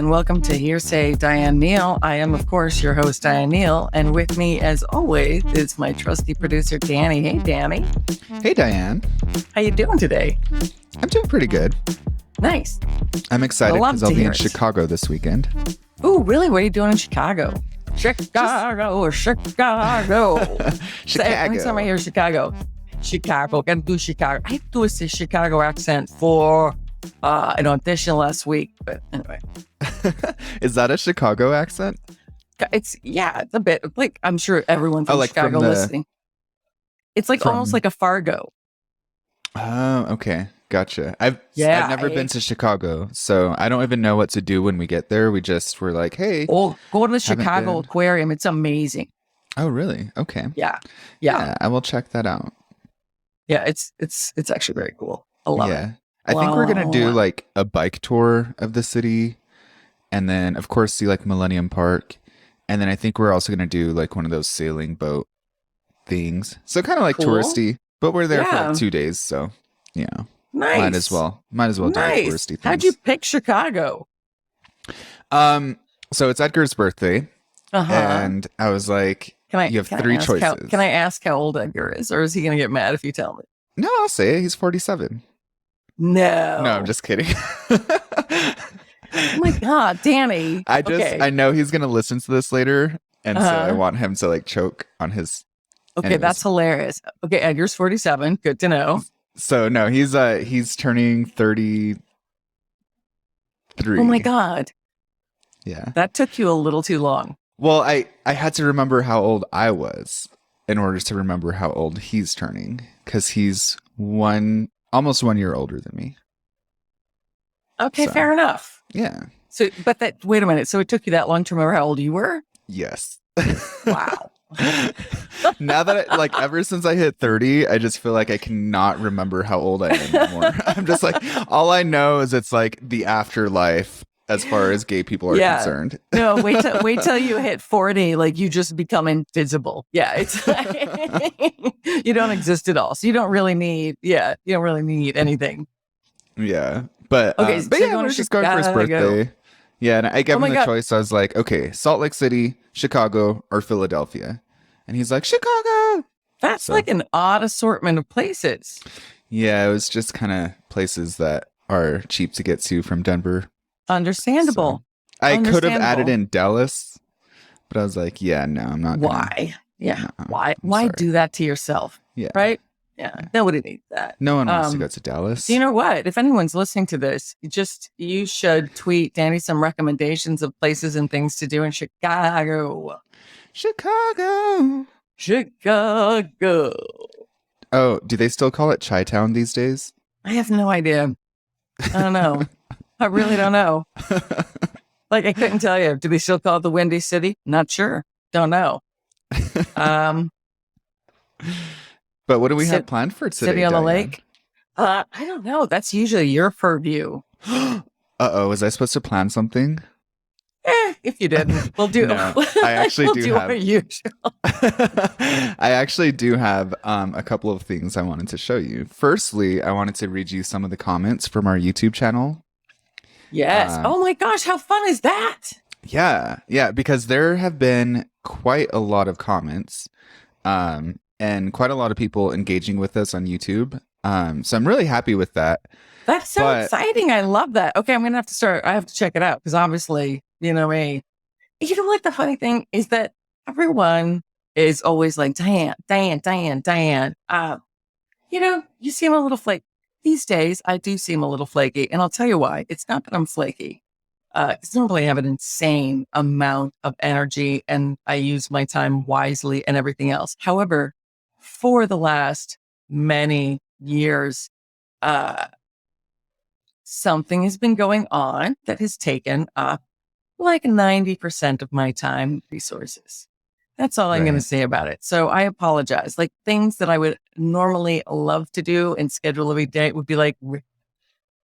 and welcome to Hearsay Diane Neal. I am, of course, your host, Diane Neal, and with me, as always, is my trusty producer, Danny. Hey, Danny. Hey, Diane. How you doing today? I'm doing pretty good. Nice. I'm excited because I'll be in Chicago this weekend. Ooh, really? What are you doing in Chicago? Chicago. Anytime I hear Chicago, gotta do Chicago. I had to do a Chicago accent for an audition last week, but anyway. Is that a Chicago accent? It's a bit. Like, I'm sure everyone from Chicago listening. It's like almost like a Fargo. Oh, okay. Gotcha. I've never been to Chicago, so I don't even know what to do when we get there. We're like, hey. Oh, go to the Chicago Aquarium. It's amazing. Oh, really? Okay. Yeah. I will check that out. Yeah, it's actually very cool. I love it. I think we're going to do like a bike tour of the city and then, of course, see like Millennium Park. And then I think we're also going to do like one of those sailing boat things. So kind of like touristy, but we're there for like 2 days. So, yeah. Nice. Might as well do touristy things. How'd you pick Chicago? So it's Edgar's birthday. And I was like, you have three choices. Can I ask how old Edgar is? Or is he going to get mad if you tell me? No, I'll say it. He's 47. No. No, I'm just kidding. Oh my God, Danny. I know he's going to listen to this later. And so I want him to like choke on his. Okay, anyways. That's hilarious. Okay, Edgar's 47. Good to know. So no, he's turning 33. Oh my God. Yeah. That took you a little too long. Well, I had to remember how old I was in order to remember how old he's turning. Because he's almost 1 year older than me. Okay, fair enough. Yeah. So, wait a minute. So it took you that long to remember how old you were? Yes. Wow. Now that ever since I hit 30, I just feel like I cannot remember how old I am anymore. I'm just like, all I know is it's like the afterlife as far as gay people are concerned. No, wait till you hit 40, like you just become invisible. Yeah, it's you don't exist at all. So you don't really need anything. Yeah. But okay, but yeah, we're just going for his birthday. Yeah, and I gave him the choice. I was like, okay, Salt Lake City, Chicago, or Philadelphia. And he's like, Chicago. That's like an odd assortment of places. Yeah, it was just kind of places that are cheap to get to from Denver. Understandable. So I could have added in Dallas, but I was like, yeah, no, I'm not. Why? Yeah. No, why do that to yourself? Yeah. Right? Yeah. Nobody needs that. No one wants to go to Dallas. You know what? If anyone's listening to this, you should tweet Danny some recommendations of places and things to do in Chicago. Chicago. Oh, do they still call it Chi-Town these days? I have no idea. I don't know. I really don't know. Like, I couldn't tell you. Do they still call it the Windy City? Not sure. Don't know. But what do we have planned for today? City on the Lake? I don't know. That's usually your purview. Uh-oh. Was I supposed to plan something? If you didn't, we'll do. No, I actually do have. I actually do have a couple of things I wanted to show you. Firstly, I wanted to read you some of the comments from our YouTube channel. Yes. Oh my gosh, how fun is that? Yeah, because there have been quite a lot of comments, and quite a lot of people engaging with us on YouTube. So I'm really happy with that. That's so exciting. I love that. Okay, I'm gonna have to start. I have to check it out because obviously, you know me. You know what? The funny thing is that everyone is always like, Diane. You seem a little flaky. These days, I do seem a little flaky. And I'll tell you why. It's not that I'm flaky. Because normally I have an insane amount of energy and I use my time wisely and everything else. However, for the last many years, something has been going on that has taken up like 90% of my time resources. That's all I'm going to say about it. So I apologize. Like things that I would normally love to do and schedule every day would be like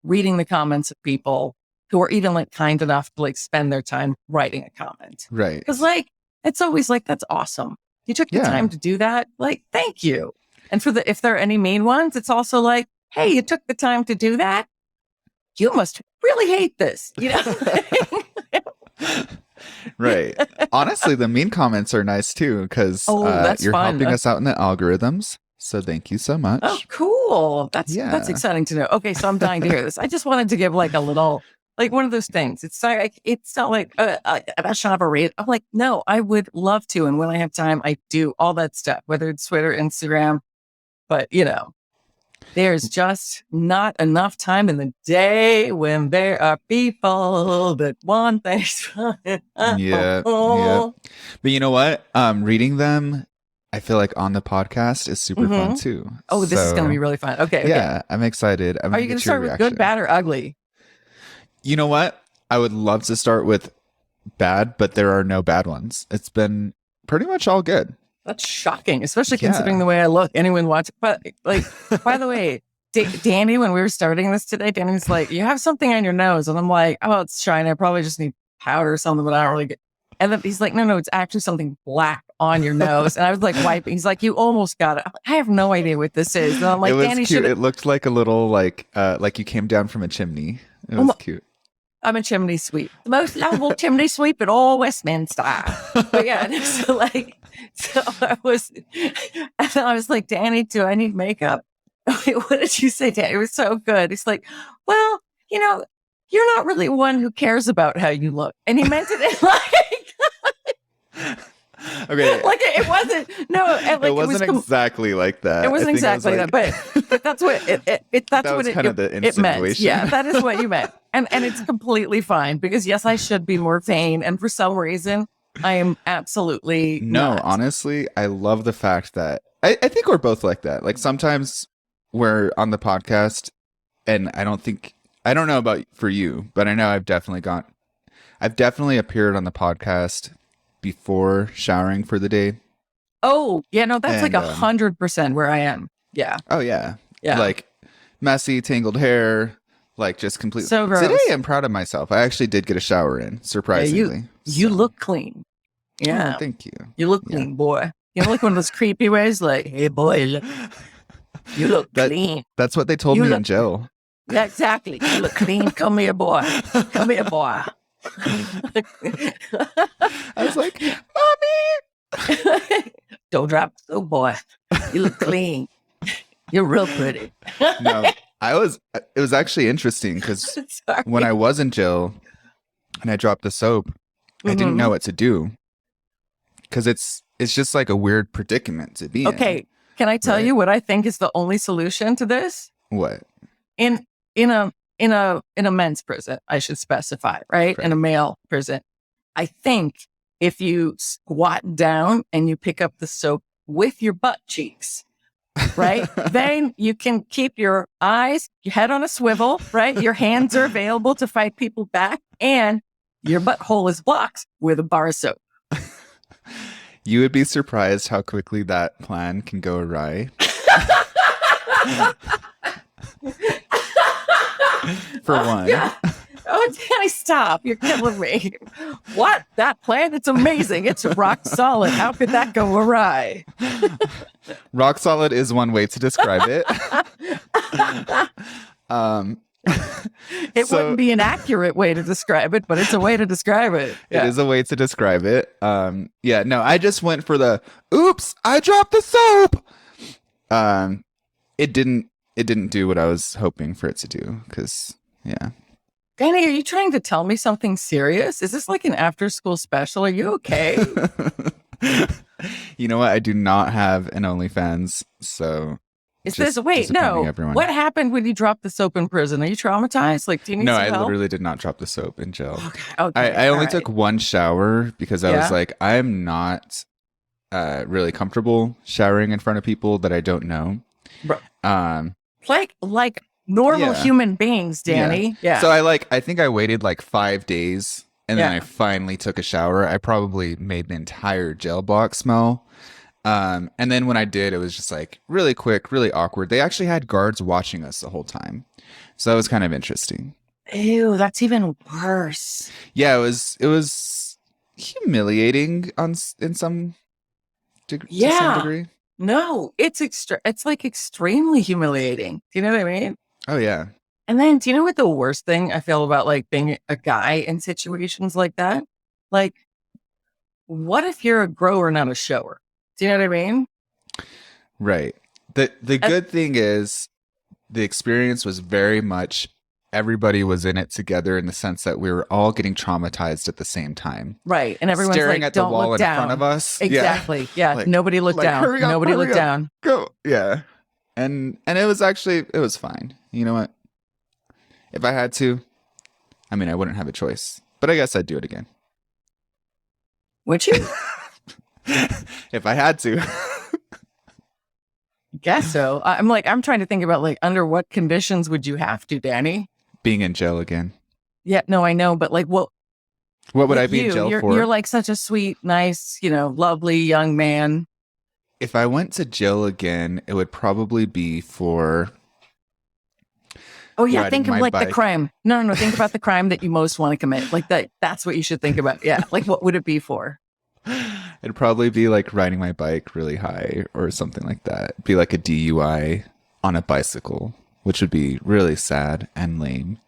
reading the comments of people who are even like kind enough to like spend their time writing a comment. Right. Because like, it's always like, that's awesome. You took the time to do that. Like, thank you. And if there are any mean ones, it's also like, hey, you took the time to do that. You must really hate this, you know? Right. Honestly, the mean comments are nice too, because you're fun. helping us out in the algorithms. So thank you so much. Oh, cool. That's exciting to know. Okay, so I'm dying to hear this. I just wanted to give like a little, like one of those things. It's not like I should have a rate. I'm like, no, I would love to, and when I have time, I do all that stuff, whether it's Twitter, Instagram. But there's just not enough time in the day when there are people that want things. Yeah. But you know what? Reading them, I feel like on the podcast is super fun too. Oh, this is going to be really fun. Okay. Yeah, I'm excited. Are you going to start with good, bad, or ugly? You know what? I would love to start with bad, but there are no bad ones. It's been pretty much all good. That's shocking, especially considering the way I look. Anyone watch? But like, by the way, Danny, when we were starting this today, Danny was like, "You have something on your nose," and I'm like, "Oh, it's shiny. I probably just need powder or something." But I don't really get. And then he's like, "No, it's actually something black on your nose." And I was like, wiping. He's like, "You almost got it." I'm like, I have no idea what this is. And I'm like, it was Danny, cute. It looked like a little like you came down from a chimney. It was cute. I'm a chimney sweep, the most lovable chimney sweep in all Westminster. But yeah, so I was like, Danny, do I need makeup? What did you say, Danny? It was so good. He's like, well, you're not really one who cares about how you look. And he meant it like, okay. Like it wasn't, no. Like, it wasn't exactly like that. It wasn't exactly that, but that's what it meant. Yeah, that is what you meant. And it's completely fine because yes, I should be more vain. And for some reason, I am absolutely not. Honestly, I love the fact that I think we're both like that. Like sometimes we're on the podcast and I don't know about for you, but I know I've definitely appeared on the podcast before showering for the day. Oh, yeah, no, that's like 100% where I am. Yeah. Oh, yeah. Yeah. Like messy, tangled hair, like just completely. So gross. Today I'm proud of myself. I actually did get a shower in, surprisingly. Yeah, you look clean. Yeah. Oh, thank you. You look clean, boy. Like one of those creepy ways, like, hey, boy, you look clean. That's what they told me in jail. Yeah, exactly. You look clean. Come here, boy. Come here, boy. I was like, Mommy! Don't drop the soap, boy. You look clean. You're real pretty. No, it was actually interesting because when I was in jail and I dropped the soap, I didn't know what to do because it's just like a weird predicament to be in. Okay, can I tell you what I think is the only solution to this? What? In a men's prison, I should specify, right? In a male prison, I think if you squat down and you pick up the soap with your butt cheeks, right? Then you can keep your eyes, your head on a swivel, right? Your hands are available to fight people back, and your butthole is blocked with a bar of soap. You would be surprised how quickly that plan can go awry. For one. Yeah. Oh, Danny, stop. You're killing me. What? That plan? It's amazing. It's rock solid. How could that go awry? Rock solid is one way to describe it. It wouldn't be an accurate way to describe it, but it's a way to describe it. Yeah. It is a way to describe it. Yeah, no, I just went for the, oops, I dropped the soap. It didn't do what I was hoping for it to do because, yeah. Danny, are you trying to tell me something serious? Is this like an after-school special? Are you okay? You know what? I do not have an OnlyFans, so... Wait, no. What happened when you dropped the soap in prison? Are you traumatized? Like, do you need some help? No, I literally did not drop the soap in jail. Okay. I only took one shower because I was like, I'm not really comfortable showering in front of people that I don't know. Like normal human beings, Danny. Yeah. So I think I waited like 5 days and then I finally took a shower. I probably made the entire jail block smell. And then when I did, it was just like really quick, really awkward. They actually had guards watching us the whole time. So that was kind of interesting. Ew, that's even worse. Yeah, it was humiliating in some degree. To some degree. No, it's like extremely humiliating. Do you know what I mean? Oh, yeah. And then do you know what the worst thing I feel about like being a guy in situations like that? like, what if you're a grower, not a shower? Do you know what I mean? Right. The good thing is the experience was very much everybody was in it together in the sense that we were all getting traumatized at the same time. Right. And everyone's staring like, at the don't wall look in down. front of us. Exactly. Yeah. Like, nobody looked down. Hurry up, Nobody hurry looked up. down. Go. Yeah. And it was actually, it was fine. You know what? If I had to, I mean, I wouldn't have a choice, but I guess I'd do it again. Would you? If I had to. Guess so. I'm trying to think about like under what conditions would you have to, Danny? Being in jail again. Yeah, no, I know, but like what would I be in jail for? You're like such a sweet, nice, lovely young man. If I went to jail again, it would probably be for think of like bike. The crime. No, think about the crime that you most want to commit. Like that's what you should think about. Yeah. Like what would it be for? It'd probably be like riding my bike really high or something like that. It'd be like a DUI on a bicycle, which would be really sad and lame.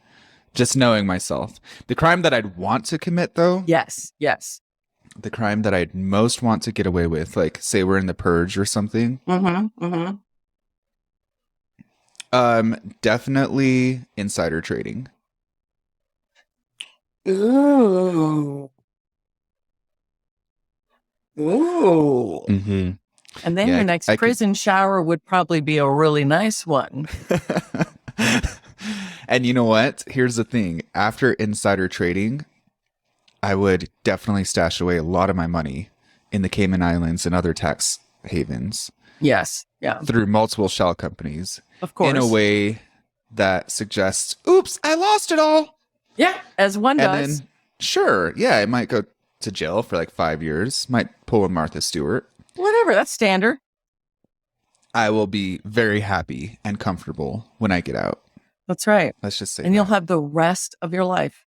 Just knowing myself. The crime that I'd want to commit, though. Yes. The crime that I'd most want to get away with, like say we're in the purge or something. Definitely insider trading. Ooh. Mm-hmm. And then your next prison shower would probably be a really nice one. And you know what? Here's the thing. After insider trading, I would definitely stash away a lot of my money in the Cayman Islands and other tax havens. Yes. Yeah. Through multiple shell companies. Of course. In a way that suggests, oops, I lost it all. Yeah, as one does. And then, sure, yeah, I might go to jail for like 5 years. Might pull a Martha Stewart. Whatever, that's standard. I will be very happy and comfortable when I get out. That's right. Let's just say and you'll have the rest of your life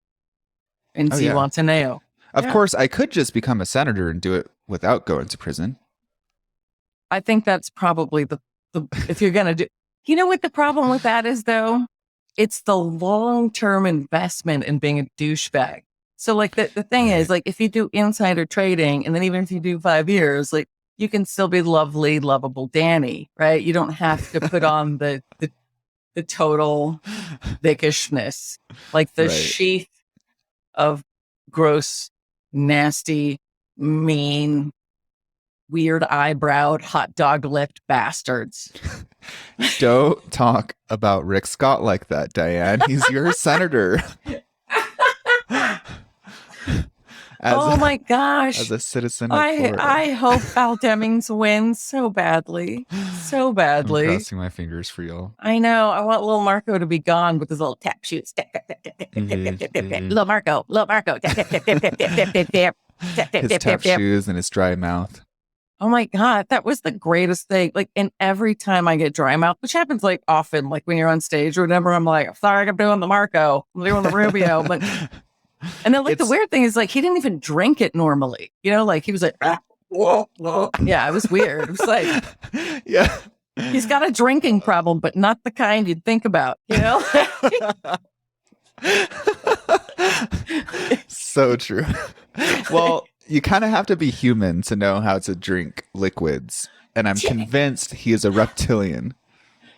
in Zihuatanejo. Of course, I could just become a senator and do it without going to prison. I think that's probably the if you're going to do... You know what the problem with that is, though? It's the long-term investment in being a douchebag. So, like, the thing is, like, if you do insider trading, and then even if you do 5 years, like, you can still be lovely, lovable Danny, right? You don't have to put on the total thickishness, like the sheath of gross, nasty, mean, weird eyebrowed, hot dog lipped bastards. Don't talk about Rick Scott like that, Diane. He's your senator. My gosh. As a citizen of Florida. I hope Val Demings wins so badly. So badly. I'm crossing my fingers for y'all. I know. I want little Marco to be gone with his little tap shoots. Little Marco. His tap shoes and his dry mouth. Oh my God, that was the greatest thing. Like, and every time I get dry mouth, which happens like often, like when you're on stage or whatever, I'm like, sorry, I'm doing the Marco, I'm doing the Rubio. But, and then like the weird thing is like, he didn't even drink it normally. Like he was like, yeah, it was weird. It was like, yeah, he's got a drinking problem, but not the kind you'd think about, So true. Well, you kind of have to be human to know how to drink liquids. And I'm convinced he is a reptilian.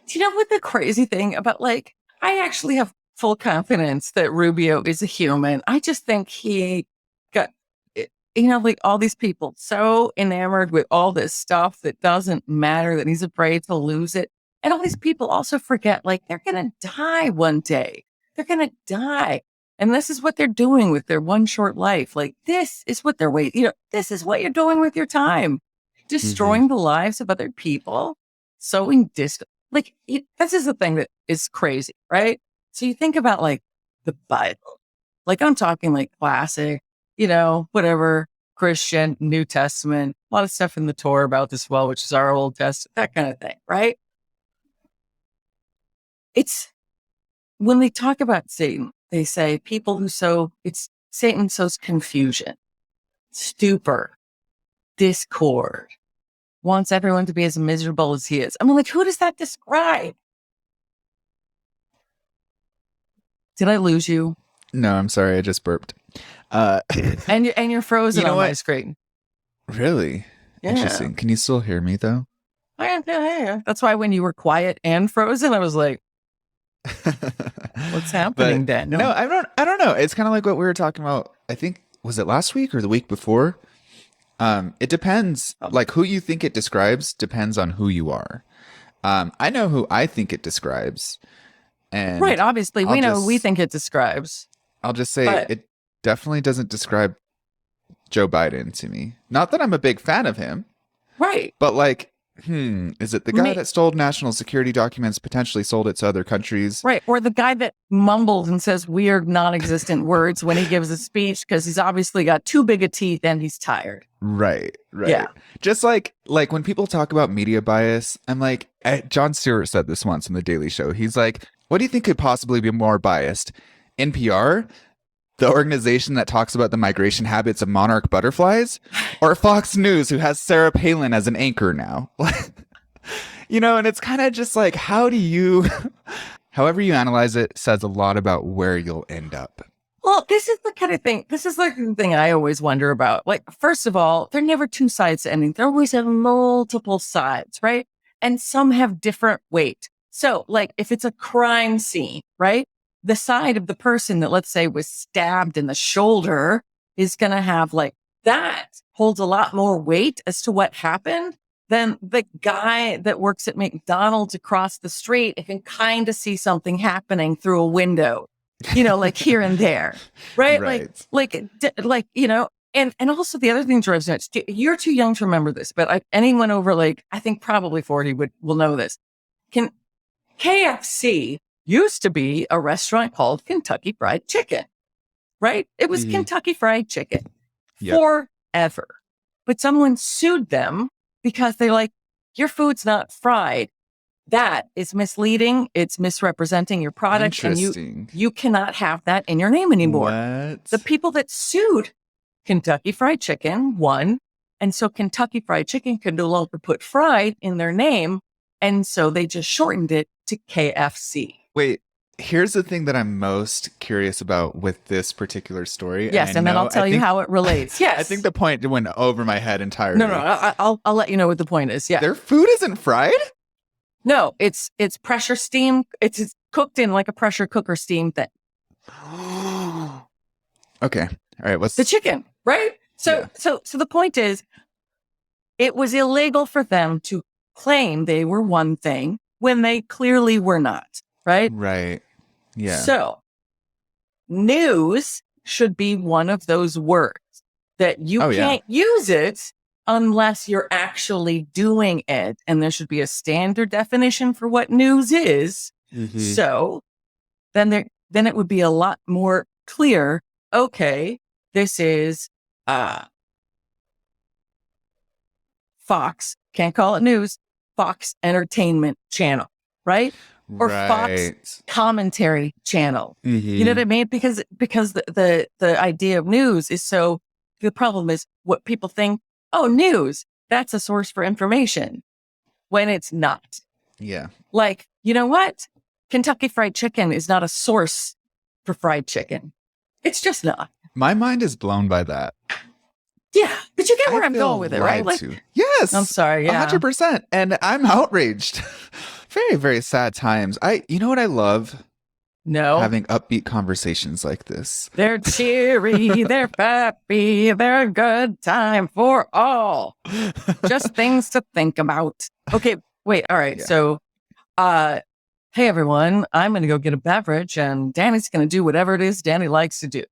Do you know what the crazy thing about, like, I actually have full confidence that Rubio is a human. I just think he got, like all these people so enamored with all this stuff that doesn't matter, that he's afraid to lose it. And all these people also forget, like, they're going to die one day. They're going to die. And this is what they're doing with their one short life. Like, this is what they're waiting. This is what you're doing with your time. Destroying the lives of other people. Sowing discord. Like, this is the thing that is crazy, right? So you think about, like, the Bible. Like, I'm talking, like, classic, whatever, Christian, New Testament. A lot of stuff in the Torah about this, which is our Old Testament, that kind of thing, right? It's, when they talk about Satan, they say people who Satan sows confusion, stupor, discord, wants everyone to be as miserable as he is. I mean, like, who does that describe? Did I lose you? No, I'm sorry. I just burped. Uh, And you're frozen You know on my what? screen. Really Yeah. interesting. Can you still hear me though? Yeah. That's why when you were quiet and frozen, I was like, what's happening, But Daniel? no, I don't know. It's kind of like what we were talking about. I think was it last week or the week before? It depends. Like who you think it describes depends on who you are. I know who I think it describes, and Right. Obviously, I'll we know just, who we think it describes. I'll just say But it definitely doesn't describe Joe Biden to me. Not that I'm a big fan of him, right. but like, is it the guy that stole national security documents, potentially sold it to other countries? Right. Or the guy that mumbles and says weird, non-existent words when he gives a speech because he's obviously got too big a teeth and he's tired. Right. Yeah. Just like when people talk about media bias, I'm like, Jon Stewart said this once on The Daily Show. He's like, what do you think could possibly be more biased? NPR, the organization that talks about the migration habits of monarch butterflies, or Fox News, who has Sarah Palin as an anchor now? And it's kind of just like, however you analyze it says a lot about where you'll end up. Well, this is the kind of thing. This is like the thing I always wonder about. Like, first of all, there are never two sides to anything. There always have multiple sides, right? And some have different weight. So, like, if it's a crime scene, right? The side of the person that, let's say, was stabbed in the shoulder is going to have like that holds a lot more weight as to what happened than the guy that works at McDonald's across the street and can kind of see something happening through a window. Like here and there, right? Like, and also the other thing drives nuts. You're too young to remember this, but anyone over I think probably 40 will know this. KFC used to be a restaurant called Kentucky Fried Chicken, right? It was Kentucky Fried Chicken forever, but someone sued them because they're like, your food's not fried. That is misleading. It's misrepresenting your product, and you cannot have that in your name anymore. What? The people that sued Kentucky Fried Chicken won, and so Kentucky Fried Chicken could no longer put fried in their name, and so they just shortened it to KFC. Wait, here's the thing that I'm most curious about with this particular story. Yes, and then I'll tell you how it relates. Yes, I think the point went over my head entirely. No, I'll let you know what the point is. Yeah, their food isn't fried. No, it's pressure steam. It's cooked in like a pressure cooker steam thing. Okay. All right. What's the chicken, right? So the point is, it was illegal for them to claim they were one thing when they clearly were not, right? Right. Yeah. So news should be one of those words that you can't use it unless you're actually doing it. And there should be a standard definition for what news is. Mm-hmm. So then it would be a lot more clear. Okay, this is Fox, can't call it news, Fox Entertainment Channel, right? Or Fox Commentary Channel. Mm-hmm. You know what I mean? Because the idea of news is so, the problem is what people think, oh, news, that's a source for information, when it's not. Yeah. Like, you know what? Kentucky Fried Chicken is not a source for fried chicken. It's just not. My mind is blown by that. Yeah, but you get where I'm going with it, right? Like, yes. I'm sorry, 100%. And I'm outraged. Very, very sad times. You know what I love? No. Having upbeat conversations like this. They're cheery, they're happy, they're a good time for all. Just things to think about. Okay, wait, all right. Yeah. So, hey everyone, I'm going to go get a beverage and Danny's going to do whatever it is Danny likes to do.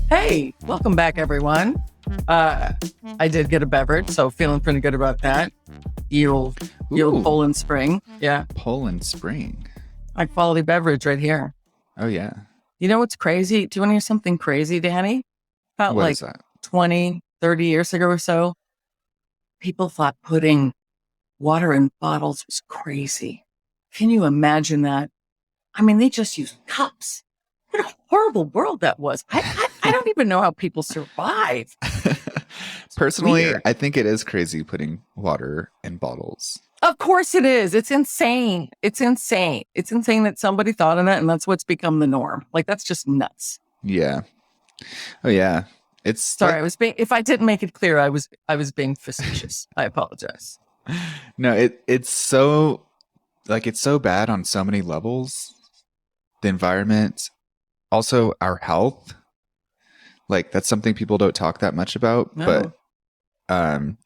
Hey, welcome back, everyone. I did get a beverage, so feeling pretty good about that. Yield Poland Spring. Yeah. Poland Spring. High quality beverage right here. Oh, yeah. You know what's crazy? Do you want to hear something crazy, Danny? About what is that? 20, 30 years ago or so, people thought putting water in bottles was crazy. Can you imagine that? I mean, they just used cups. What a horrible world that was. I don't even know how people survive. Personally, weird. I think it is crazy putting water in bottles. Of course it is. It's insane. It's insane. It's insane that somebody thought of that, and that's what's become the norm. Like, that's just nuts. Yeah. Oh yeah. It's sorry. If I didn't make it clear, I was being facetious. I apologize. No, it's so bad on so many levels. The environment, also our health. Like, that's something people don't talk that much about. No. But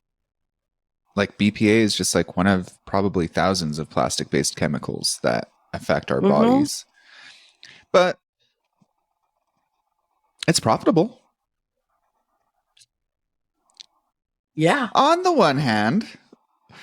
like BPA is just like one of probably thousands of plastic-based chemicals that affect our bodies. But it's profitable. Yeah. On the one hand,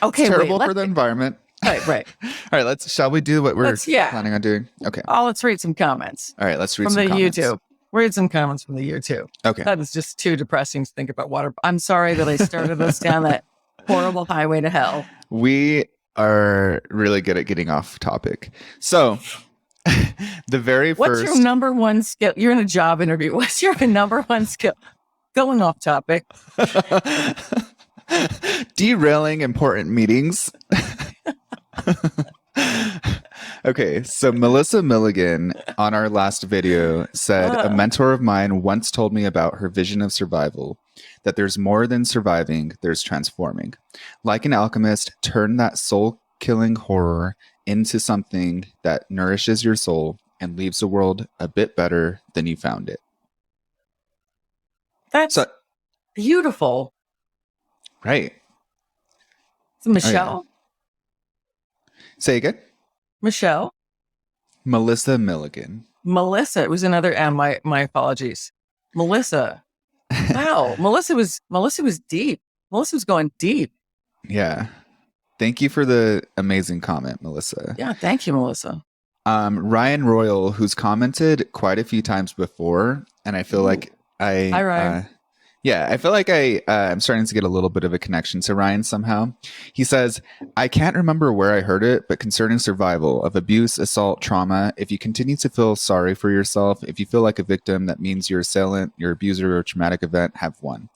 okay, it's terrible for the environment. Right. All right, shall we do what we're planning on doing? Okay. Let's read some comments. All right, let's read from some comments. YouTube. Read some comments from the YouTube. Okay. That is just too depressing to think about water. I'm sorry that I started us down that horrible highway to hell. We are really good at getting off topic. So the very What's first... your number one skill? You're in a job interview. What's your number one skill? Going off topic. Derailing important meetings. Okay, so Melissa Milligan on our last video said, a mentor of mine once told me about her vision of survival, that there's more than surviving, there's transforming. Like an alchemist, turn that soul-killing horror into something that nourishes your soul and leaves the world a bit better than you found it. That's beautiful. Right. It's Michelle. Oh, yeah. Say again. Michelle. Melissa Milligan. Melissa. It was another M. My apologies. Melissa. Wow. Melissa was deep. Melissa was going deep. Yeah. Thank you for the amazing comment, Melissa. Yeah. Thank you, Melissa. Ryan Royal, who's commented quite a few times before, and I feel like Hi, Ryan. I feel like I'm starting to get a little bit of a connection to Ryan somehow. He says, I can't remember where I heard it, but concerning survival of abuse, assault, trauma, if you continue to feel sorry for yourself, if you feel like a victim, that means your assailant, your abuser, or traumatic event have won.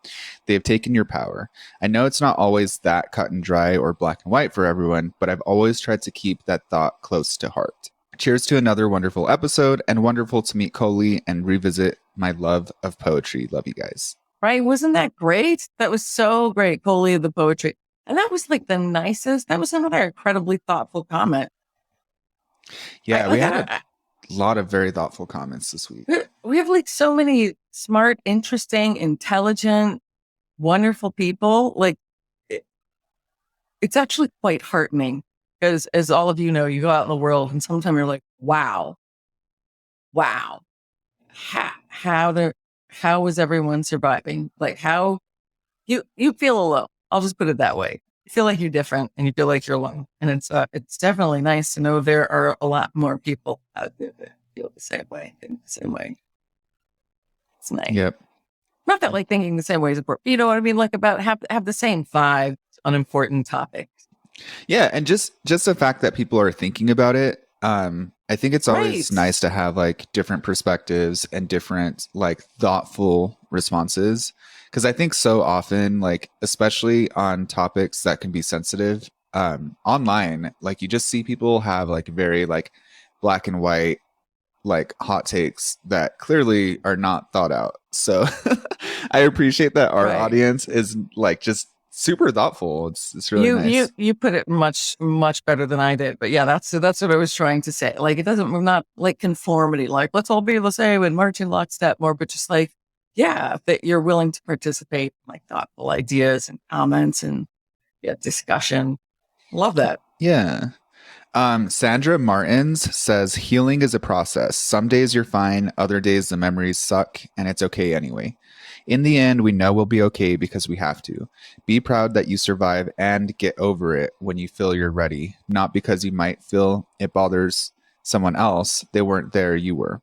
They have taken your power. I know it's not always that cut and dry or black and white for everyone, but I've always tried to keep that thought close to heart. Cheers to another wonderful episode, and wonderful to meet Coley and revisit my love of poetry. Love you guys. Right? Wasn't that great? That was so great. Coley of the poetry. And that was like the nicest. That was another incredibly thoughtful comment. Yeah, we had a lot of very thoughtful comments this week. We have like so many smart, interesting, intelligent, wonderful people. Like, it's actually quite heartening because, as all of you know, you go out in the world and sometimes you're like, wow. How is everyone surviving? Like, how you feel alone. I'll just put it that way. You feel like you're different and you feel like you're alone. And it's definitely nice to know there are a lot more people out there that feel the same way, think the same way. It's nice. Yep. Not that like thinking the same way is important. You know what I mean? Like about have the same vibe on important topics. Yeah. And just the fact that people are thinking about it. I think it's always nice to have like different perspectives and different like thoughtful responses. Cause I think so often, like, especially on topics that can be sensitive, online, like you just see people have like very like black and white, like hot takes that clearly are not thought out. So I appreciate that our audience is like just super thoughtful. It's really nice. You put it much better than I did. But yeah, that's what I was trying to say. Like, we're not like conformity, like let's all be the same and march in lockstep more, but just like, yeah, that you're willing to participate in like thoughtful ideas and comments and discussion. Love that. Yeah. Sandra Martins says, healing is a process. Some days you're fine, other days the memories suck, and it's okay anyway. In the end, we know we'll be okay because we have to. Be proud that you survive and get over it when you feel you're ready, not because you might feel it bothers someone else. They weren't there, you were.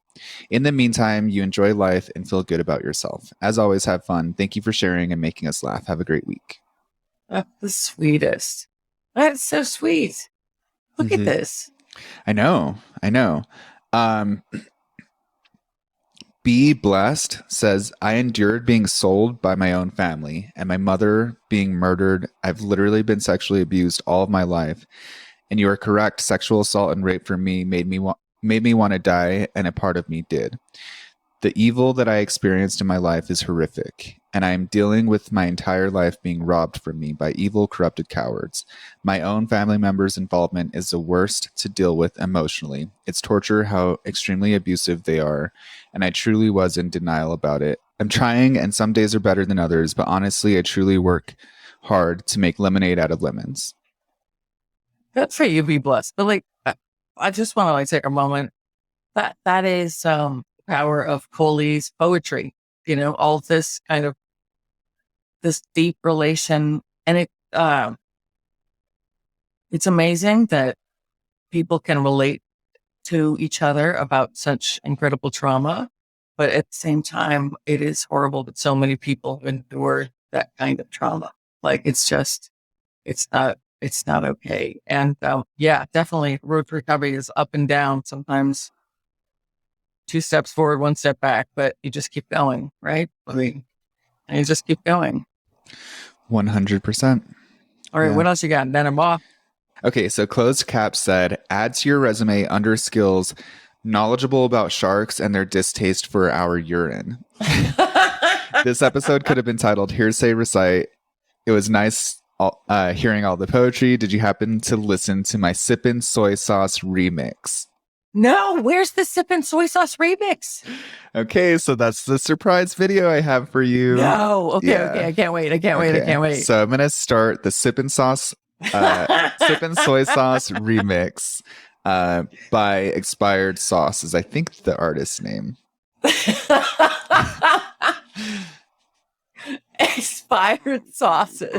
In the meantime, you enjoy life and feel good about yourself. As always, have fun. Thank you for sharing and making us laugh. Have a great week. That's the sweetest. That's so sweet. Look at this. I know. I know. Um, Be Blessed says, I endured being sold by my own family and my mother being murdered. I've literally been sexually abused all of my life. And you are correct. Sexual assault and rape for me made me want to die, and a part of me did. The evil that I experienced in my life is horrific, and I am dealing with my entire life being robbed from me by evil, corrupted cowards. My own family members' involvement is the worst to deal with emotionally. It's torture how extremely abusive they are, and I truly was in denial about it. I'm trying, and some days are better than others, but honestly, I truly work hard to make lemonade out of lemons. Good for you, be blessed. But like, I just want to like take a moment. That is power of Coley's poetry. You know, all this kind of this deep relation, and it's amazing that people can relate to each other about such incredible trauma. But at the same time, it is horrible that so many people endure that kind of trauma. Like it's not okay. And yeah, definitely road to recovery is up and down. Sometimes 2 steps forward, 1 step back, but you just keep going, right? I mean, and you just keep going. 100%. All right, what else you got? Then I'm off. Okay, so Closed Cap said, add to your resume under skills, knowledgeable about sharks and their distaste for our urine. This episode could have been titled Hearsay Recite. It was nice hearing all the poetry. Did you happen to listen to my Sippin Soy Sauce remix? No, where's the Sippin Soy Sauce remix? Okay, so that's the surprise video I have for you. No, okay, I can't wait. I can't wait. So I'm gonna start the Sippin Soy Sauce remix by Expired Sauce is I think the artist's name. Expired sauces.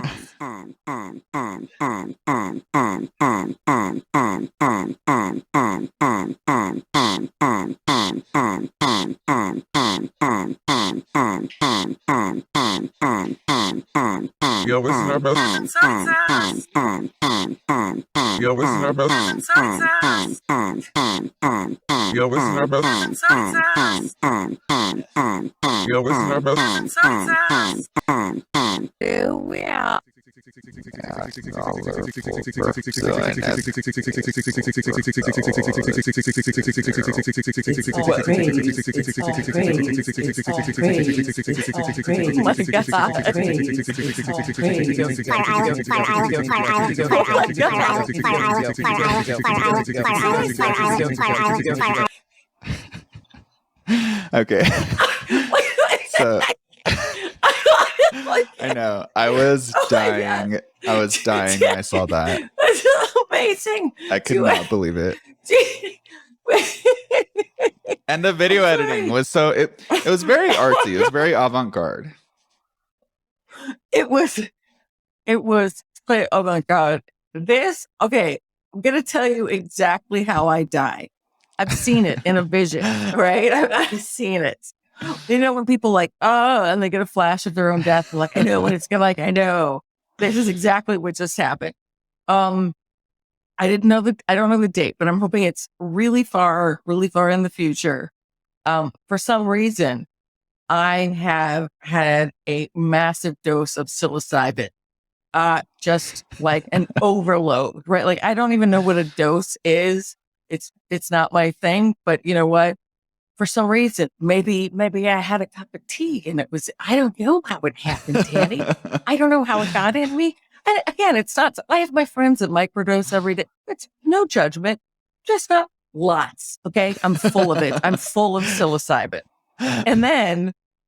Yo, what's in our best? Yo, what's in our best? Yo, what's in our best? Yo, what's in our best? Yeah. Okay. So I know. I was dying. I was dying when I saw that. That's amazing. I could not believe it. And the video editing was so it was very artsy. It was very avant-garde. It was oh my God. Okay, I'm gonna tell you exactly how I die. I've seen it in a vision, right? I've seen it. You know, when people like, oh, and they get a flash of their own death, they're like, I know what it's gonna like, I know. This is exactly what just happened. I don't know the date, but I'm hoping it's really far in the future. For some reason, I have had a massive dose of psilocybin. Just like an overload, right? Like I don't even know what a dose is. It's not my thing, but you know what? For some reason, maybe I had a cup of tea and I don't know how it happened, Danny. I don't know how it got in me. And again, it's not, I have my friends that microdose every day. It's no judgment, just not lots. Okay. I'm full of it. I'm full of psilocybin. And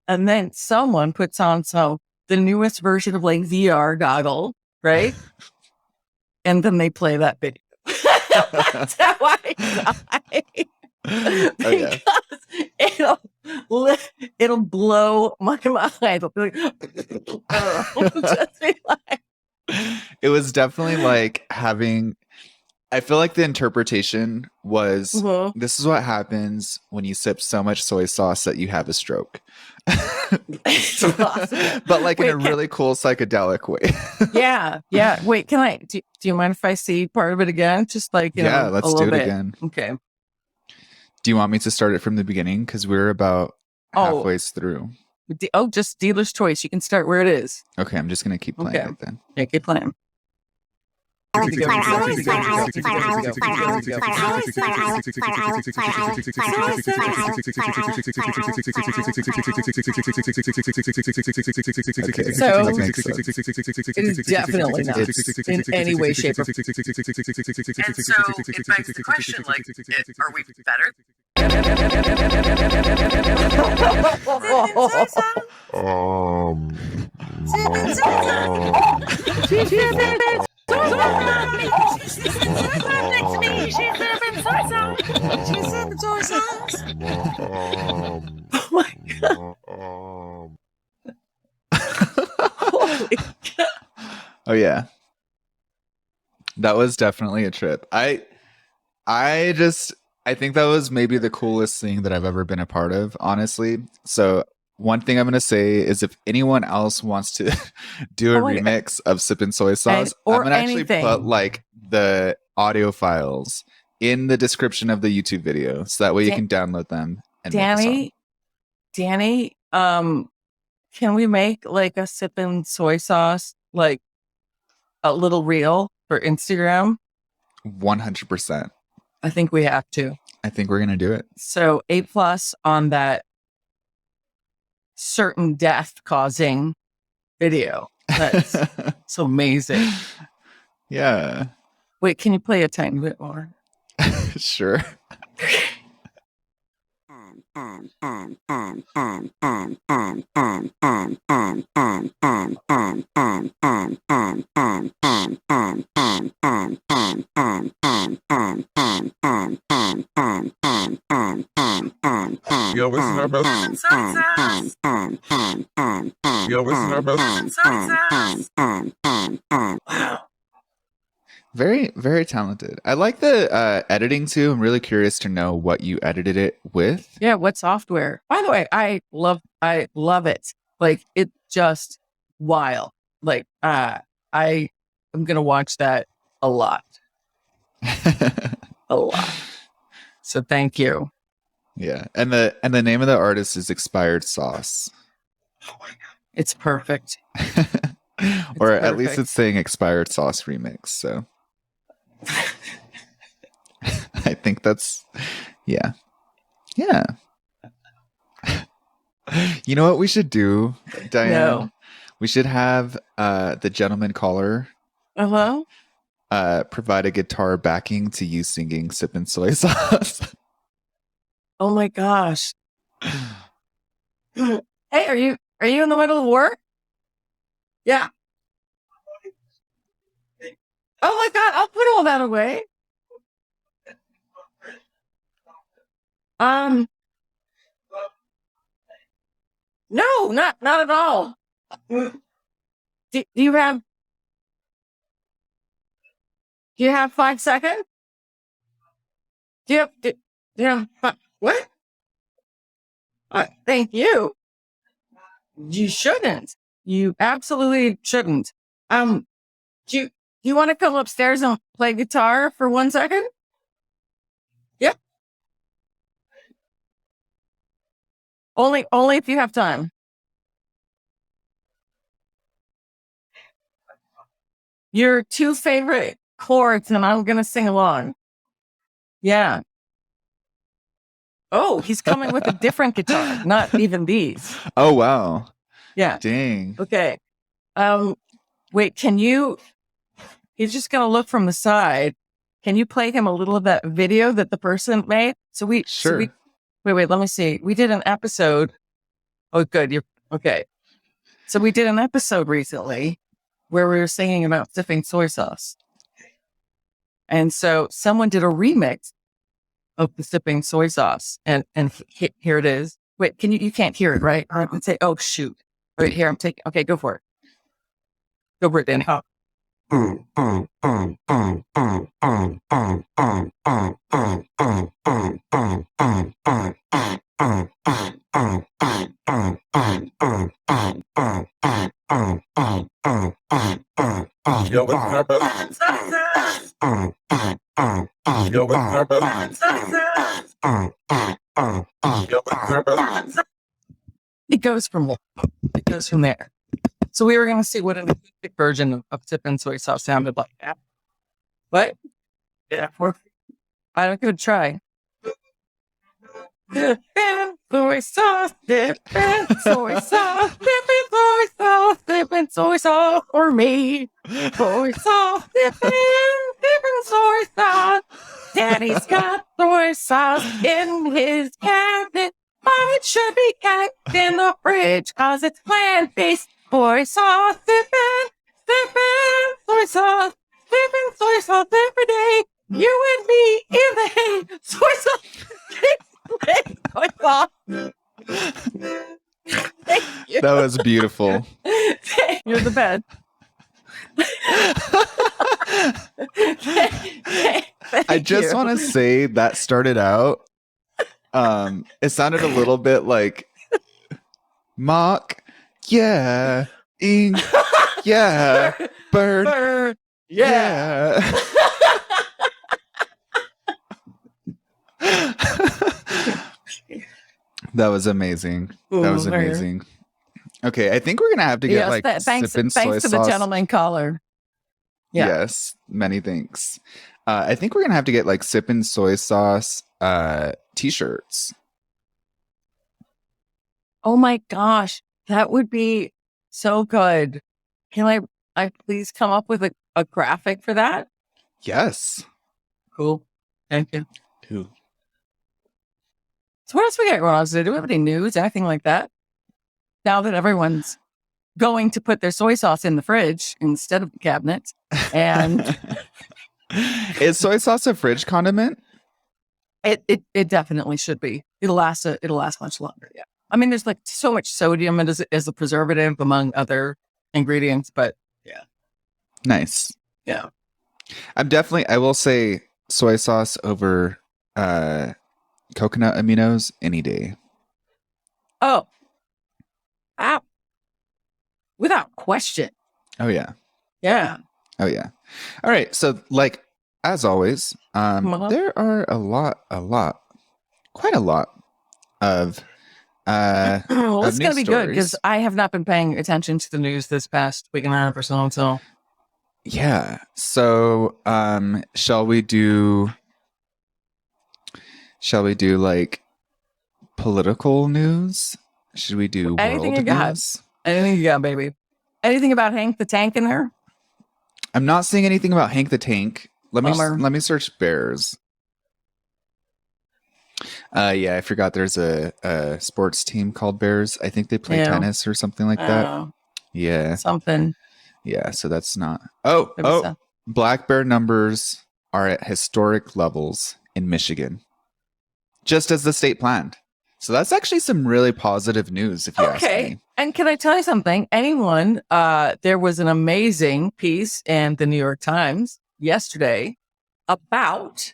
then someone puts on the newest version of like VR goggle, right? And then they play that video. That's how I die. Because it'll blow my mind. It'll be like, it was definitely like having I feel like the interpretation was Mm-hmm. this is what happens when you sip so much soy sauce that you have a stroke. But like in a really cool psychedelic way. Yeah. Wait, can I? Do you mind if I see part of it again? Just like let's do it again. Okay. Do you want me to start it from the beginning? Because we're about halfway through. Just dealer's choice. You can start where it is. Okay, I'm just gonna keep playing it then. Yeah, keep playing. So it is definitely not in any way, shape, or form. And so it begs the question, like, are we better? Oh my God. Holy God. Oh yeah. That was definitely a trip. I think that was maybe the coolest thing that I've ever been a part of, honestly. So one thing I'm going to say is if anyone else wants to do a remix of Sippin Soy Sauce, I'm going to actually put like the audio files in the description of the YouTube video. So that way you can download them. And Danny, can we make like a Sippin Soy Sauce, like a little reel for Instagram? 100%. I think we have to. I think we're going to do it. So 8+ on that certain death causing video. That's it's amazing. Yeah. Wait, can you play a tiny bit more? Sure. Yo, what's nervous? Yo, what's nervous? Wow. Very, very talented. I like the editing too. I'm really curious to know what you edited it with. Yeah, what software? By the way, I love it. Like it's just wild. Like I am gonna watch that a lot. A lot. So thank you. Yeah. And the name of the artist is Expired Sauce. Oh my God. It's perfect. Or at least it's saying Expired Sauce Remix. So I think that's, yeah. Yeah. You know what we should do, Diane? No. We should have the gentleman caller provide a guitar backing to you singing Sippin Soy Sauce. Oh my gosh. Hey, are you in the middle of work? Yeah. Oh my God, I'll put all that away. No, not at all. Do you have 5 seconds? Do you have what? Thank you. You shouldn't. You absolutely shouldn't. Do you want to come upstairs and play guitar for 1 second? Yep. Only if you have time. Your 2 favorite chords, and I'm gonna sing along. Yeah. Oh, he's coming with a different guitar, not even these. Oh wow. Yeah. Dang. Okay. Wait, he's just gonna look from the side. Can you play him a little of that video that the person made? Sure. Wait, let me see. We did an episode. Oh, good. You're okay. So we did an episode recently where we were singing about sipping soy sauce. And so someone did a remix of the sipping soy sauce. And here it is. Wait, you can't hear it, right? Let's say, oh, shoot. Wait, here, okay, go for it. Go for it, Danny. It goes from there. So we were going to see what an acoustic version of Sippin Soy Sauce sounded like. But yeah, I'm going to try. Sippin soy sauce, sippin soy sauce, sippin soy sauce, sippin soy sauce for me. Soy sauce, sippin soy sauce. Daddy's got soy sauce in his cabinet, but it should be kept in the fridge because it's plant-based. Soy sauce, sippin soy sauce, sippin soy sauce every day. You and me in the hay. Soy sauce. Soy sauce. Thank you. That was beautiful. You're the best. I just want to say that started out. It sounded a little bit like mock. Yeah. Ink. Yeah. Bird. Yeah. That was amazing. That was amazing. Okay, I think we're gonna have to get thanks Sippin Soy to Sauce. the gentleman caller. Yeah. Yes, many thanks. I think we're gonna have to get like Sippin Soy Sauce t-shirts. Oh my gosh, that would be so good. Can I please come up with a graphic for that? Yes. Cool. Thank you. Cool. So what else we got going on today? Do we have any news, anything like that? Now that everyone's going to put their soy sauce in the fridge instead of the cabinet, and is soy sauce a fridge condiment? It definitely should be. It'll last much longer. Yeah. I mean, there's like so much sodium as a preservative among other ingredients, but yeah. Nice. Yeah. I will say soy sauce over coconut aminos any day. Oh. Ow. Without question. Oh yeah. Yeah. Oh yeah. All right. So like as always, there are quite a lot of well, it's going to be good because stories. I have not been paying attention to the news this past week and a half or so. So yeah. So shall we do like political news? Should we do anything world you got? news? Anything you got, baby? Anything about Hank the Tank in there? I'm not seeing anything about Hank the Tank. Let me search bears. Yeah, I forgot there's a sports team called Bears. I think they play tennis or something like that. Yeah. Something. Yeah, so that's not. Oh, black bear numbers are at historic levels in Michigan. Just as the state planned. So that's actually some really positive news if you ask me. And can I tell you something? There was an amazing piece in the New York Times yesterday about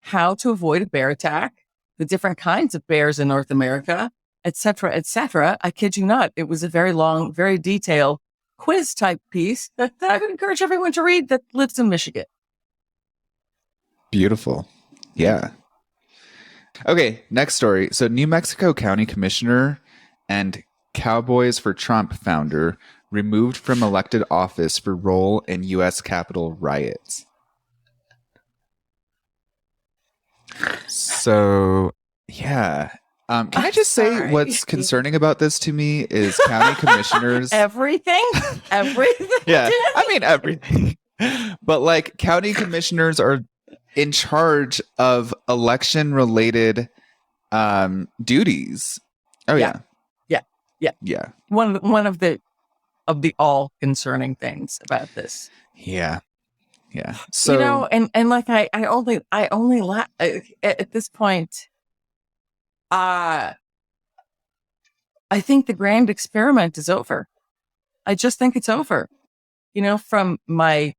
how to avoid a bear attack, the different kinds of bears in North America, et cetera, et cetera. I kid you not. It was a very long, very detailed quiz type piece that I would encourage everyone to read that lives in Michigan. Beautiful. Yeah. Okay, next story. So New Mexico County Commissioner and Cowboys for Trump founder removed from elected office for role in U.S. Capitol riots. So, yeah. Can I just say what's concerning about this to me is county commissioners. Everything? Yeah, I mean, everything. But like county commissioners are in charge of election related duties. Oh, yeah. Yeah. One of the all concerning things about this. Yeah. So and like I only at this point. I think the grand experiment is over. I just think it's over. from my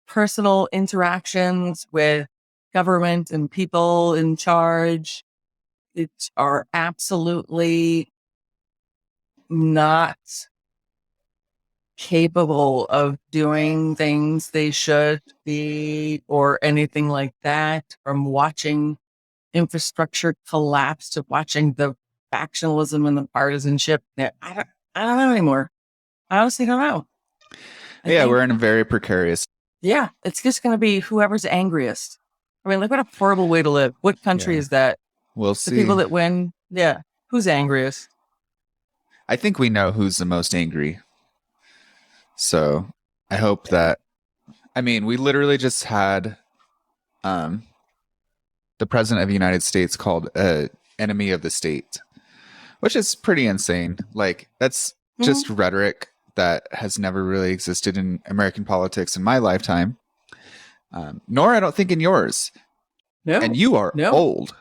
personal interactions with government and people in charge, it are absolutely not capable of doing things they should be or anything like that. From watching infrastructure collapse to watching the factionalism and the partisanship. I don't know anymore. I honestly don't know. We're in a very precarious. Yeah, it's just going to be whoever's angriest. I mean, like, what a horrible way to live. What country is that? We'll see. The people that win, who's angriest? I think we know who's the most angry. So I hope that, we literally just had the president of the United States called enemy of the state, which is pretty insane. Like, that's just rhetoric that has never really existed in American politics in my lifetime. Nor I don't think in yours. No. And you are old.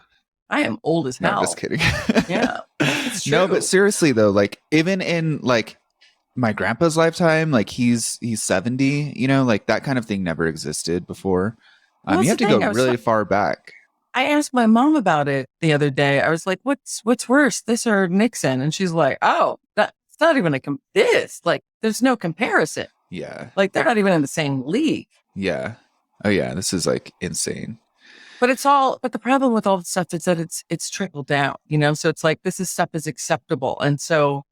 I am old as hell. No, I'm just kidding. Yeah. It's true. No, but seriously though, like, even in like my grandpa's lifetime, like he's 70, like that kind of thing never existed before. You have to go really far back. I asked my mom about it the other day. I was like, what's worse, this or Nixon? And she's like, oh, that's not even this. Like, there's no comparison. Yeah. Like, they're not even in the same league. Yeah. Oh yeah. This is like insane. But the problem with all the stuff is that it's trickled down, so it's like, this is acceptable. And so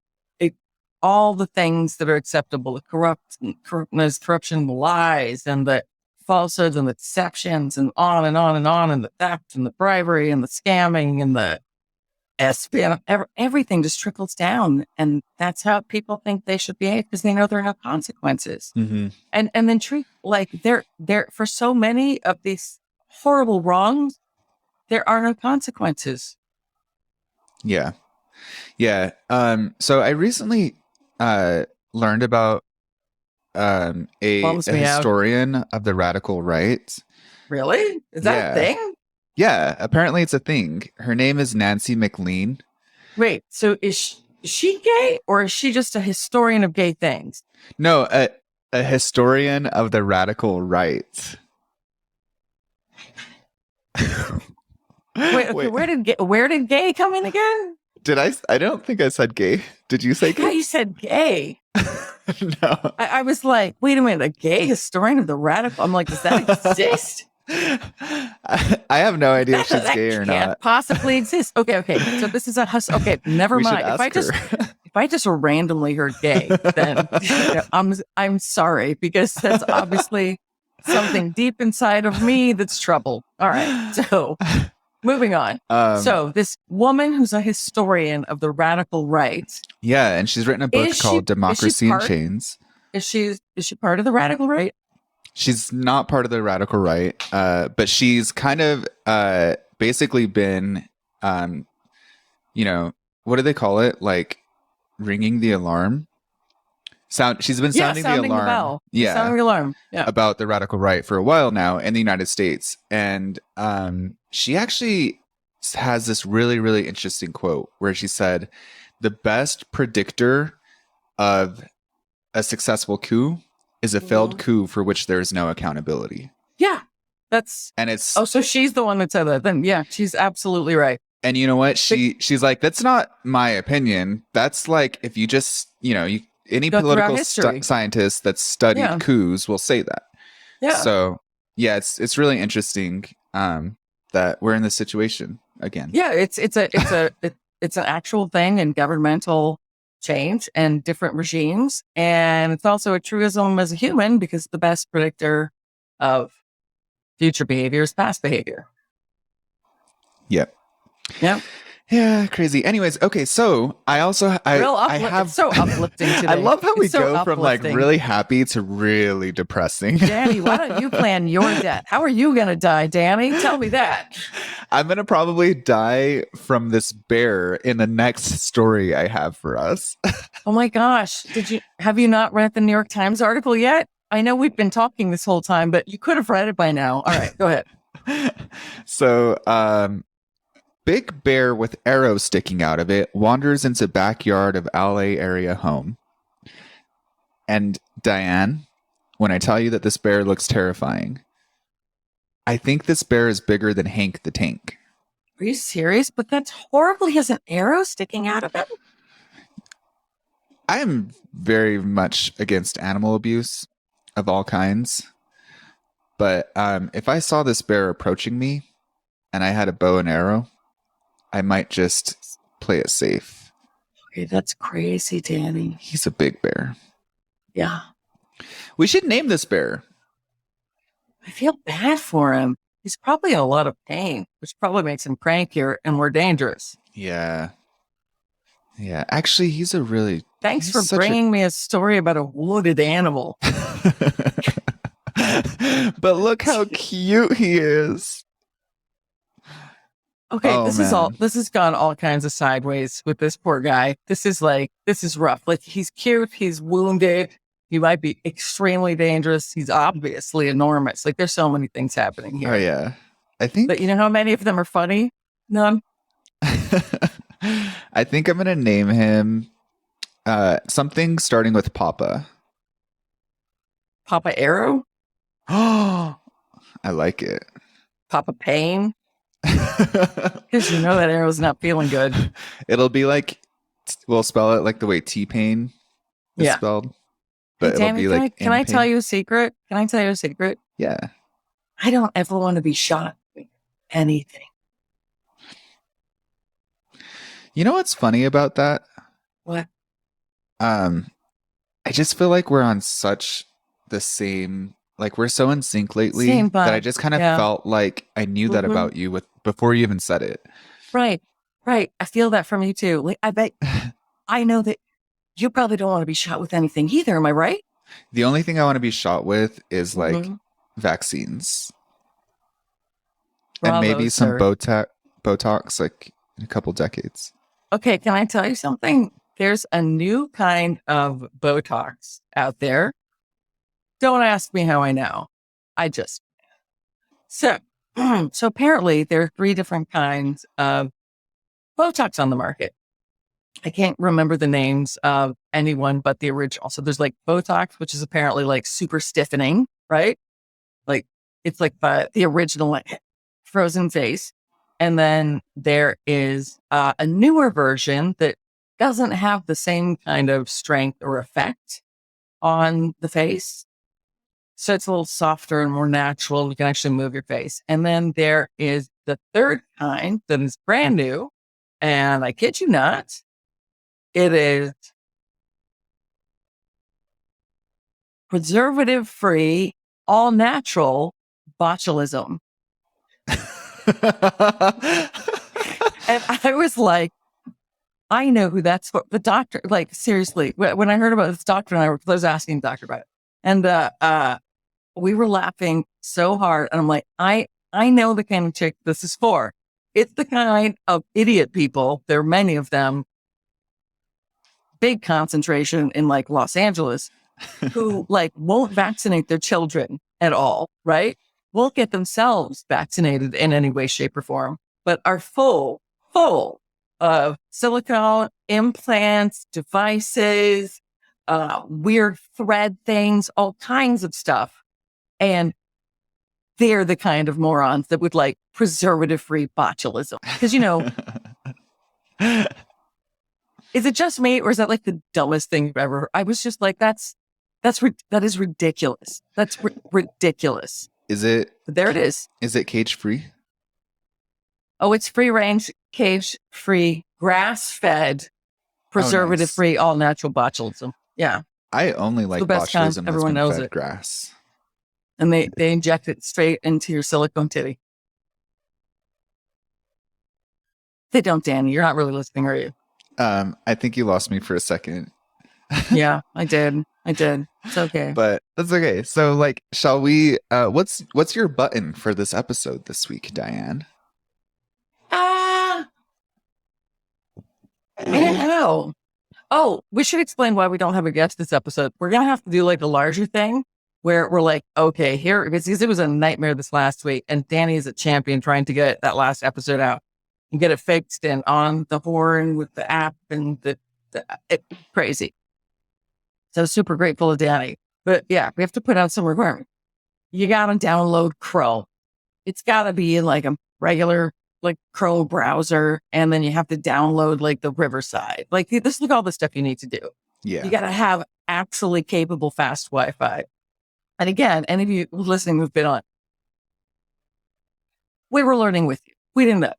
all the things that are acceptable, the corruption, the lies and the falsehoods and the deceptions and on and on and on, and the theft and the bribery and the scamming and the everything just trickles down. And that's how people think they should behave, because they know there are no consequences. Mm-hmm. And then treat like they're for so many of these horrible wrongs, there are no consequences. Yeah. Yeah. So I recently learned about a historian of the radical right. Really? Is that a thing? Yeah, apparently it's a thing. Her name is Nancy McLean. Wait, so is she gay, or is she just a historian of gay things? No, a historian of the radical right. Wait, okay, where did gay come in again? Did I don't think I said gay. Did you say gay? Yeah, you said gay. No. I was like, wait a minute, a gay historian of the radical? I'm like, does that exist? I have no idea if she's gay or not. Possibly exist. Okay. So this is okay, never mind. If I just randomly heard gay, then I'm sorry, because that's obviously something deep inside of me that's troubled. All right. So moving on. So this woman who's a historian of the radical right. Yeah, and she's written a book called Democracy in Chains. Is she part of the radical right? She's not part of the radical right, but she's kind of basically been, what do they call it? Like ringing the alarm. She's been sounding the alarm. Sounding the alarm. Yeah. About the radical right for a while now in the United States. And she actually has this really, really interesting quote where she said, the best predictor of a successful coup is a failed coup for which there is no accountability. Yeah. So she's the one that said that. Then yeah, she's absolutely right. And you know what? She's like, that's not my opinion. That's like, if you just, any political scientist that's studied coups will say that. Yeah. So yeah, it's really interesting that we're in this situation again. Yeah, it's an actual thing in governmental change and different regimes, and it's also a truism as a human, because the best predictor of future behavior is past behavior. Yep. Yeah. Yeah, crazy. Anyways, okay, so I also it's so uplifting today. I love how we go from like really happy to really depressing. Danny, why don't you plan your death? How are you gonna die, Danny? Tell me that. I'm gonna probably die from this bear in the next story I have for us. Oh my gosh. Have you not read the New York Times article yet? I know we've been talking this whole time, but you could have read it by now. All right, go ahead. So big bear with arrows sticking out of it wanders into backyard of LA area home. And Diane, when I tell you that this bear looks terrifying. I think this bear is bigger than Hank the Tank. Are you serious? But that's horrible. He has an arrow sticking out of him. I am very much against animal abuse of all kinds. But if I saw this bear approaching me and I had a bow and arrow, I might just play it safe. Okay, that's crazy, Danny. He's a big bear. Yeah. We should name this bear. I feel bad for him. He's probably in a lot of pain, which probably makes him crankier and more dangerous. Yeah. Yeah. Actually, he's a really... Thanks for bringing me a story about a wooded animal. But look how cute he is. Okay, this has gone all kinds of sideways with this poor guy. This is rough. Like, he's cute, he's wounded, he might be extremely dangerous, he's obviously enormous. Like, there's so many things happening here. Oh, yeah. I think... But you know how many of them are funny? None? I think I'm going to name him something starting with Papa. Papa Arrow? Oh, I like it. Papa Pain? Because you know that arrow's not feeling good. It'll be like, we'll spell it like the way T-Pain is spelled. But hey, Danny, it'll be like... Can I tell you a secret? Yeah. I don't ever want to be shot with anything. You know what's funny about that? What? I just feel like we're on such the same... Like, we're so in sync lately that I just kind of felt like I knew that about you before you even said it. Right. I feel that from you too. Like, I bet I know that you probably don't want to be shot with anything either. Am I right? The only thing I want to be shot with is like vaccines. Bravo, and maybe some sir. Botox like in a couple decades. Okay, can I tell you something? There's a new kind of Botox out there. Don't ask me how I know. So apparently there are 3 different kinds of Botox on the market. I can't remember the names of anyone but the original. So there's like Botox, which is apparently like super stiffening, right? Like it's like the original like frozen face. And then there is a newer version that doesn't have the same kind of strength or effect on the face. So it's a little softer and more natural. You can actually move your face. And then there is the third kind that is brand new. And I kid you not, it is preservative-free, all-natural botulism. And I was like, I know who that's for. The doctor, like, seriously, when I heard about this doctor, and I was asking the doctor about it. And we were laughing so hard. And I'm like, I know the kind of chick this is for. It's the kind of idiot people. There are many of them, big concentration in like Los Angeles, who like won't vaccinate their children at all, right? Won't get themselves vaccinated in any way, shape, or form, but are full of silicone implants, devices, weird thread things, all kinds of stuff. And they're the kind of morons that would like preservative-free botulism. Because, you know, is it just me or is that like the dumbest thing you've ever heard? I was just like, that is ridiculous. That's ridiculous. Is it? But there it is. Is it cage-free? Oh, it's free-range, cage-free, grass-fed, preservative-free, all-natural botulism. Yeah. I only like botulism that's been fed grass. And they inject it straight into your silicone titty. They don't, Danny. You're not really listening, are you? I think you lost me for a second. Yeah, I did. It's okay. But that's okay. So, like, shall we? What's your button for this episode this week, Diane? I don't know. Oh, we should explain why we don't have a guest this episode. We're gonna have to do like a larger thing where we're like, okay, here, because it was a nightmare this last week, and Danny is a champion trying to get that last episode out and get it fixed and on the horn with the app and crazy. So super grateful to Danny. But yeah, we have to put out some requirements. You got to download Crow. It's got to be in like a regular like Crow browser. And then you have to download like the Riverside. Like this is all the stuff you need to do. Yeah. You got to have actually capable fast Wi-Fi. And again, any of you listening who've been on, we were learning with you. We didn't know.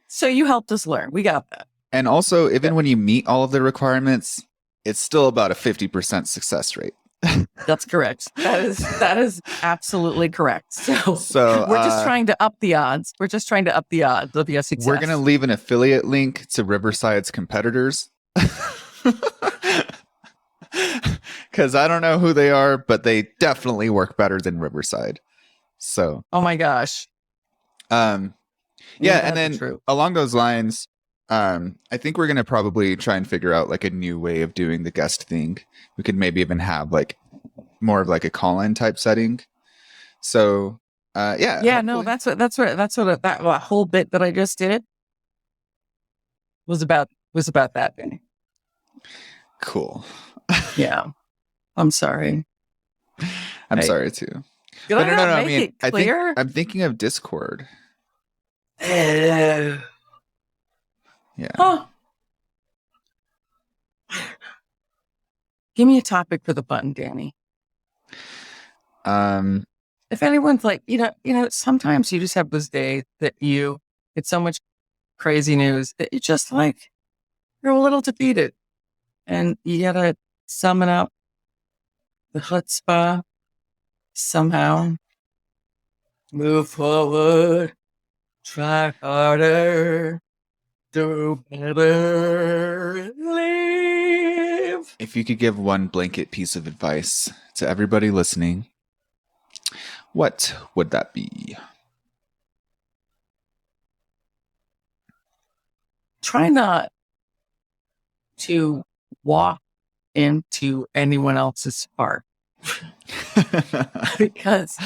So you helped us learn. We got that. And also, even when you meet all of the requirements, it's still about a 50% success rate. That's correct. That is absolutely correct. So we're just trying to up the odds. We're just trying to up the odds of your success. We're going to leave an affiliate link to Riverside's competitors. Because I don't know who they are, but they definitely work better than Riverside. So, oh my gosh. Yeah, and then along those lines, I think we're going to probably try and figure out like a new way of doing the guest thing. We could maybe even have like more of like a call-in type setting. So, yeah. Yeah, no, that's what that whole bit that I just did was about that, Danny. Cool. Yeah. I'm sorry. I'm sorry too. No, I mean, I'm thinking of Discord. Yeah. Oh. Give me a topic for the button, Danny. If anyone's like, sometimes you just have those days that you get so much crazy news that you just like, you're a little defeated and you gotta summon up the chutzpah, somehow move forward, try harder, do better, leave. If you could give one blanket piece of advice to everybody listening, what would that be? Try not to walk into anyone else's heart because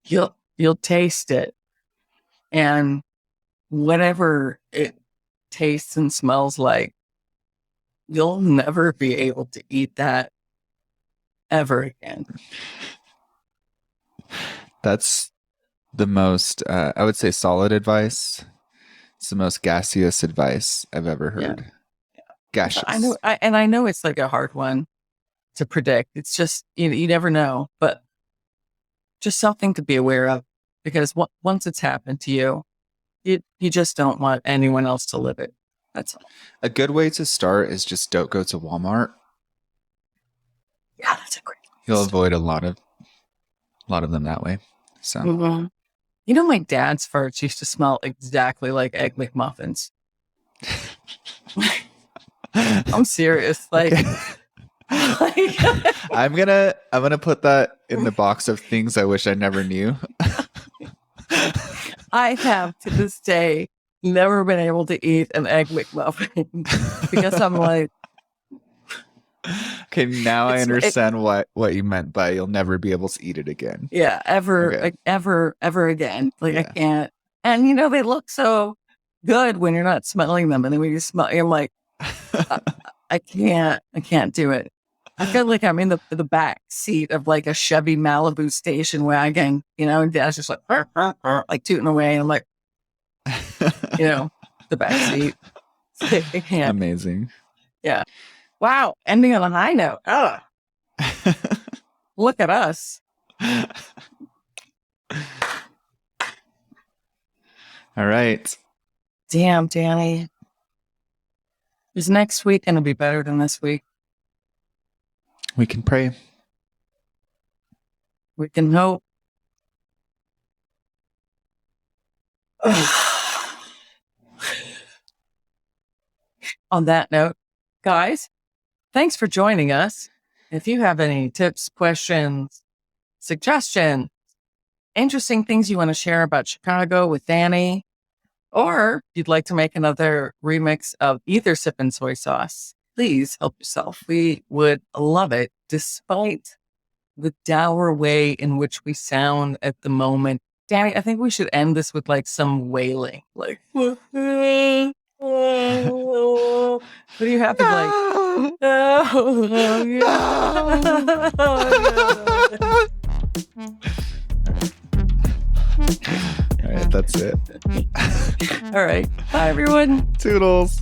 you'll taste it, and whatever it tastes and smells like, you'll never be able to eat that ever again. That's the most, I would say, solid advice. It's the most gaseous advice I've ever heard. Yeah. Gaseous. I know it's like a hard one to predict. It's just, you never know, but just something to be aware of, because once it's happened to you, you just don't want anyone else to live it. That's all. A good way to start is just don't go to Walmart. Yeah, that's a great way. You'll avoid a lot of them that way. So, my dad's farts used to smell exactly like Egg McMuffins. I'm serious. Like, I'm gonna put that in the box of things I wish I never knew. I have to this day never been able to eat an Egg McMuffin because I'm like, okay, now I understand what you meant by you'll never be able to eat it again. Yeah, ever again. Like, yeah. I can't. And they look so good when you're not smelling them, and then when you smell, I'm like, I can't do it. I feel like I'm in the back seat of like a Chevy Malibu station wagon, and Dad's just like, like tooting away, and I'm like, the back seat. I can't. Amazing. Yeah. Wow. Ending on a high note. Oh. Look at us. All right. Damn, Danny. Is next week going to be better than this week? We can pray. We can hope. On that note, guys, thanks for joining us. If you have any tips, questions, suggestions, interesting things you want to share about Chicago with Danny, or you'd like to make another remix of either Sippin Soy Sauce, please help yourself. We would love it, despite the dour way in which we sound at the moment. Danny, I think we should end this with like some wailing, like, What do you have to like? All right, that's it. All right. Bye, everyone. Toodles.